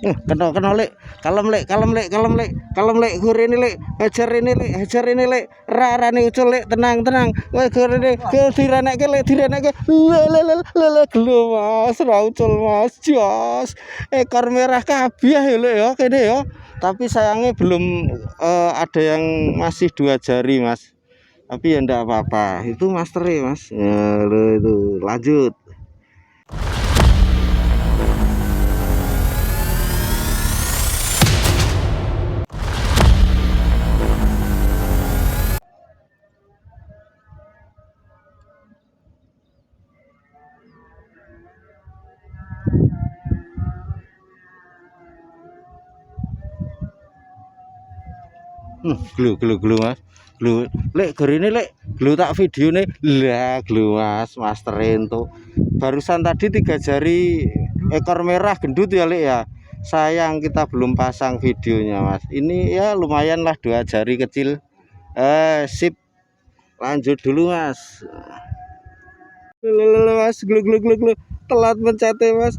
Kena lek, kalem lek, gurene lek, hajar ini lek, rarane ucul lek, tenang. Kowe gurene direnekke lek, le gelo Mas, ra ucul Mas, jos. Ekor merah kabeh ya lek ya kene ya. Tapi sayangnya belum ada yang masih 2 jari Mas. Tapi ya ndak apa-apa. Itu master Mas. Ya, itu lanjut. Glu Mas. Glu lek gorine lek glu tak videone lah glu Mas, master entuk. Barusan tadi 3 jari ekor merah gendut ya lek ya. Sayang kita belum pasang videonya Mas. Ini ya lumayan lah 2 jari kecil. Sip. Lanjut dulu Mas. Mas, glu. Telat mencetnya Mas.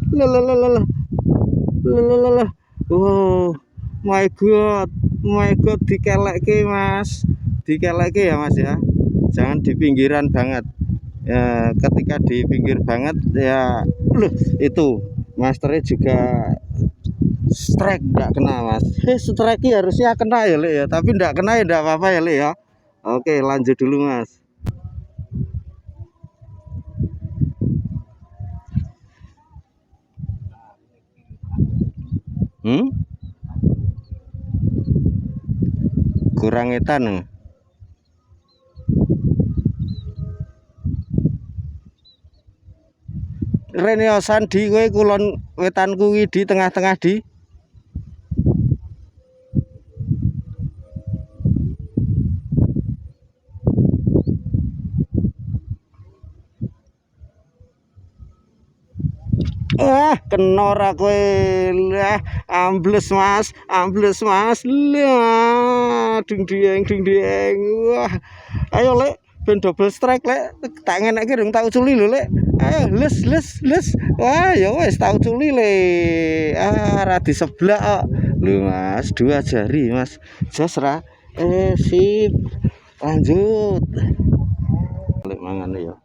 Wow. My God, dikelekke Mas, dikelekke ya Mas ya, jangan di pinggiran banget ya. Ketika di pinggir banget ya, itu masternya juga strike nggak kena Mas. Strike harusnya kena ya Lek ya, tapi nggak kena ya nggak apa-apa ya Lek ya. Oke lanjut dulu Mas. Kurang etan. Rene Sandi kowe kulon wetan kuwi di tengah-tengah di. Kena ora kowe. Lah ambles Mas. Lah ding dieng. Wah. Ayo Lek, ben double strike Lek. Tak ngenekke dong tak uculi lho Lek. Ayo les. Wah, ya wis tak uculi Le. Ra diseblak kok. Lho Mas, 2 jari Mas. Jos ra. Sip. Lanjut. Lek mangane ya.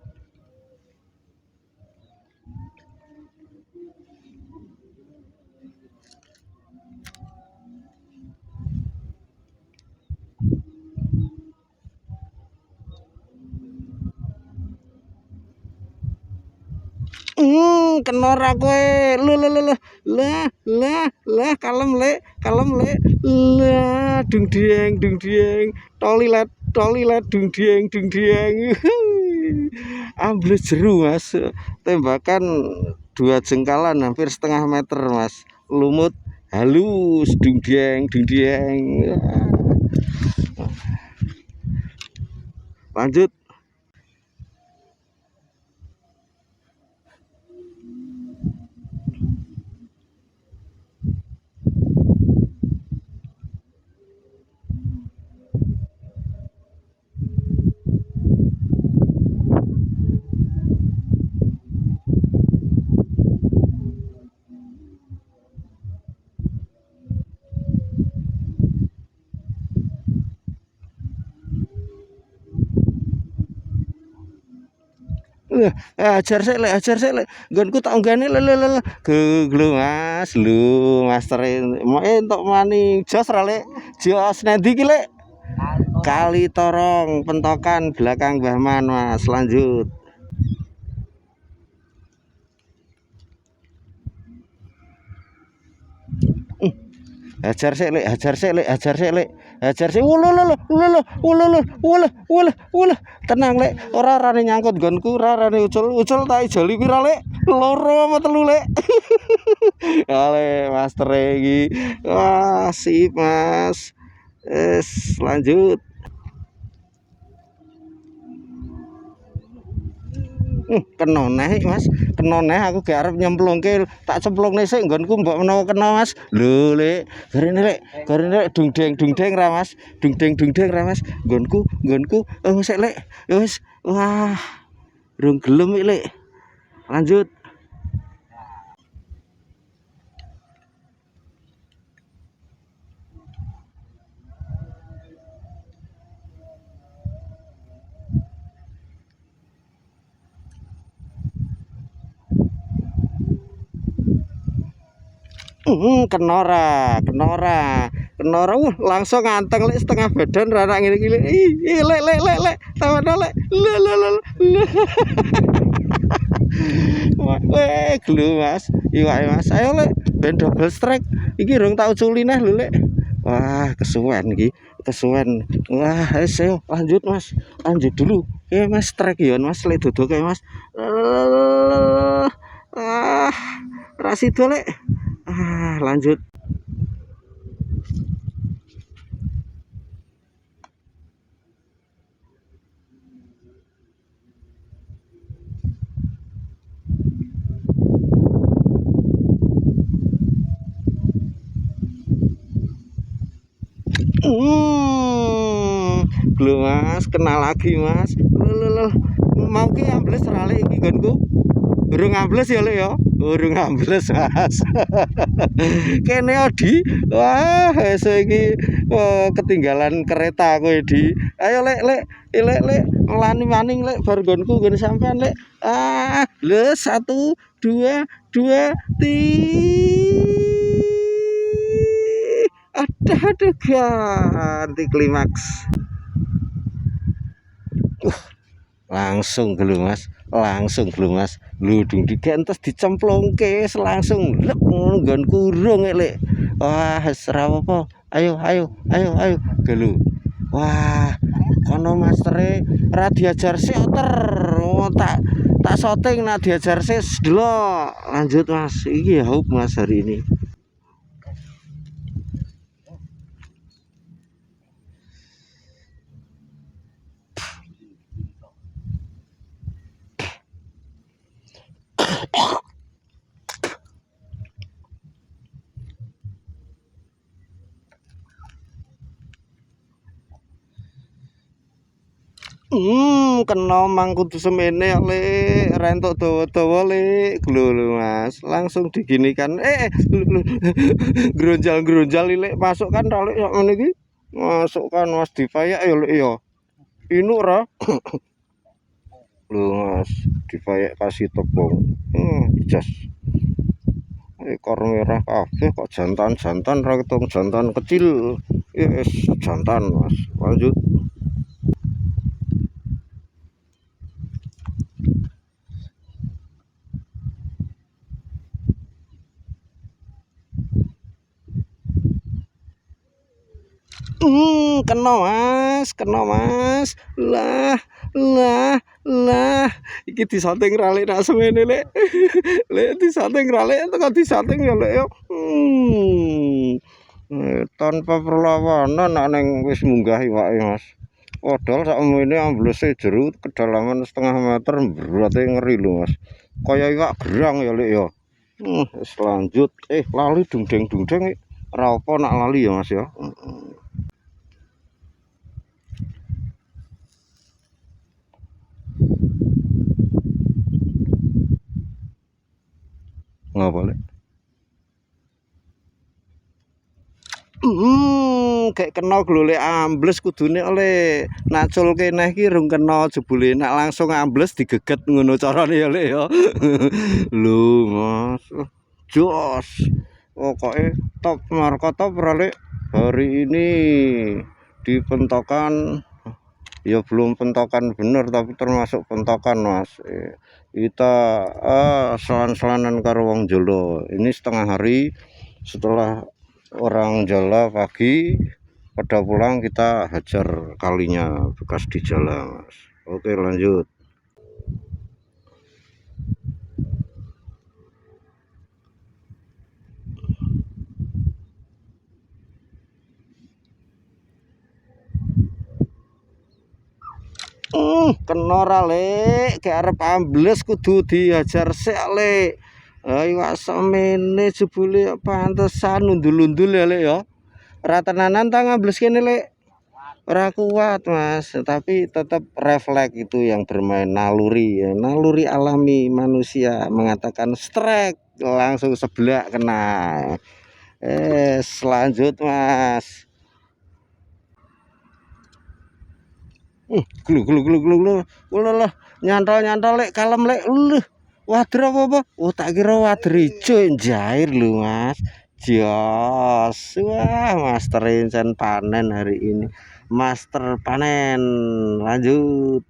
Kena ora kowe. Lah kalem Lek. Lah dung dieng. Tolilet dung dieng. Ambles jeru Mas. Tembakan 2 jengkalan hampir setengah meter Mas. Lumut halus dung dieng. Lanjut. Ajar sik Lek. Nggonku tak unggane le. Glu Mas, lu master entuk mani jos ra Lek. Jos nendi iki Lek? Kali Torong, Pentokan belakang Mbah Man Mas. Lanjut. Hajar sik Lek. Tenang Lek, ora rane nyangkut nggonku, ora rane ucul tak jali pira Lek? 2 apa 3 Lek? Ale master iki. Wah, sip Mas. Lanjut. Kena neh Mas, aku gak arep nyemplungke, tak cemplungne sik nggonku mbok menawa kena Mas. Lho Lek, garine Lek dung deng ra Mas. Dung deng ra Mas. Nggonku sik Lek. Ya wis. Wah. Rung gelem iki Lek. Lanjut. Kenora, kenora, kenora. Langsung nganteng lek setengah badan ra ngene iki lek. Ih, lek. Tawana lek. Le. Weh, gelu Mas. Iwake Mas. Ayo lek ben double strike. Iki rung tak uculi neh lho lek. Wah, kesuwen iki. Kesuwen. Wah, ayo lanjut Mas. Lanjut dulu. Mas strike ya Mas lek dodoke Mas. Ah, rasido lek. Lanjut. Belum Mas, kenal lagi Mas. Lho. Mau ki ambles ra lek iki nggonku. Urung ambles ya lek ya. Urung ambles Mas. Kene Odi. Wah, esuk iki ketinggalan kereta kowe di. Ayo lek ngelani maning lek bar nggonku nggon sampean lek. Lho 1 2 2 aduh ganti klimaks. Langsung gelu Mas, lu dung digentos dicemplungke langsung lek nggon kurung lek. Wah, wis ora apa. Ayo gelu. Wah, kono mastere ra diajar seoter. Tak syuting nak diajar ses delok. Lanjut Mas, iki haup Mas hari ini. Kena mangkudu semene le rentok dawa-dawa le lho Mas langsung diginikan gronjal lek masukkan ra lek ngene iki masukkan Mas dipayak ya lek ya inuk ra lho Mas dipayak kasih tepung jas ekor merah kabeh kok jantan ra ketong jantan kecil yes jantan Mas lanjut. Kena Mas. Lah. Iki disanting ra lek nak semene lek. Lek disanting ra lek tekan disanting ya lek yo. Tanpa perlawanan nak neng wis munggah iwake Mas. Padahal sakmene amblese jero kedalaman setengah meter berarti ngeri lho Mas. Kaya iwak gerang ya lek yo. Wis lanjut. Lali dungdeng ra apa nak lali ya Mas ya. Nggak boleh. Kayak kena glolek ambles kudune oleh nacul kene iki rung kena jebule nak langsung ambles digeget ngono carane ya lek ya. Lho Mas. Jos. Pokoke top marka top lek hari ini dipentokan ya belum pentokan bener tapi termasuk pentokan Mas. Kita selan-selanan karo wong Jolo. Ini setengah hari setelah orang Jawa pagi pada pulang kita hajar kalinya bekas di jalan Mas. Oke lanjut. Kena ra lek ke arep ambles kudu dihajar sik lek. Ayo semene jebule pantesan undul-undul ya lek ya. Ora tenanan ta ngambles kene lek. Ora kuat Mas, tapi tetap refleks itu yang bermain naluri ya. Naluri alami manusia mengatakan strike langsung sebelah kena. Selanjut Mas. Glu nyantol lek kalem lek wadra apa? Oh tak kira wadra ijo jair lho Mas. Jos, wah master Insan panen hari ini, master panen. Lanjut.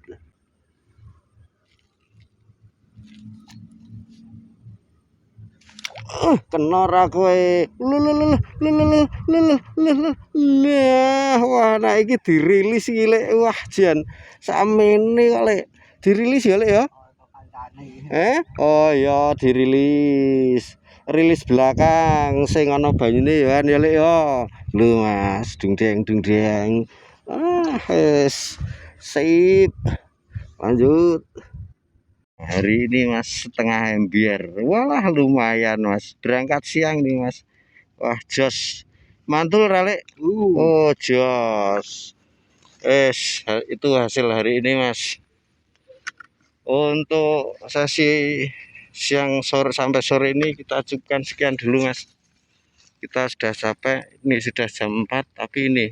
Kena ra kowe. Nah, wah nah iki dirilis iki lek. Wah jan sakmene kok lek. Dirilis ya lek ya. Oh ya dirilis. Rilis belakang sing ana banyune ya lek ya. Lho Mas, dung deng. Wes sip. Lanjut. Hari ini Mas setengah ember. Walah lumayan Mas. Berangkat siang nih Mas. Wah jos. Mantul rale. Oh jos. Itu hasil hari ini Mas. Untuk sesi siang sore sampai sore ini kita cukupkan sekian dulu Mas. Kita sudah capek. Ini sudah jam 4 tapi ini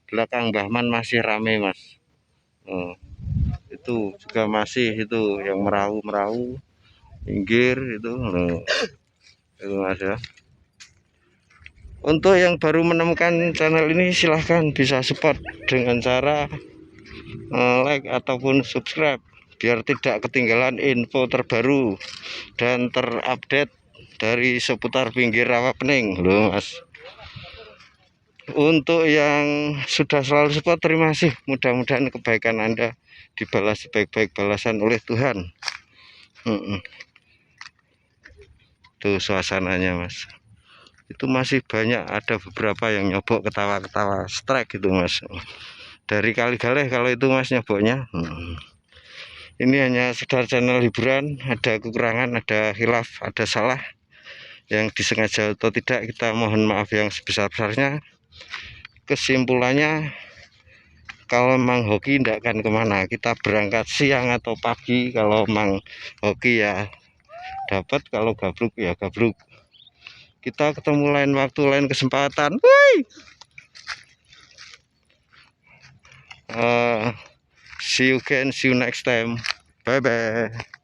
belakang Bahman masih rame Mas. Itu juga masih itu yang merahu pinggir itu Mas ya. Untuk yang baru menemukan channel ini silahkan bisa support dengan cara like ataupun subscribe biar tidak ketinggalan info terbaru dan terupdate dari seputar pinggir rawa pening loh Mas. Untuk yang sudah selalu support terima kasih, mudah-mudahan kebaikan Anda dibalas sebaik-baik balasan oleh Tuhan. Tuh suasananya Mas, itu masih banyak, ada beberapa yang nyobok ketawa-ketawa strike gitu Mas, dari Kali Galeh kalau itu Mas nyoboknya. Ini hanya sekedar channel hiburan, ada kekurangan, ada khilaf, ada salah yang disengaja atau tidak kita mohon maaf yang sebesar-besarnya. Kesimpulannya kalau memang hoki tidak akan kemana, kita berangkat siang atau pagi. Kalau memang hoki ya dapat, kalau gabruk ya gabruk. Kita ketemu lain waktu, lain kesempatan. See you again, see you next time. Bye bye.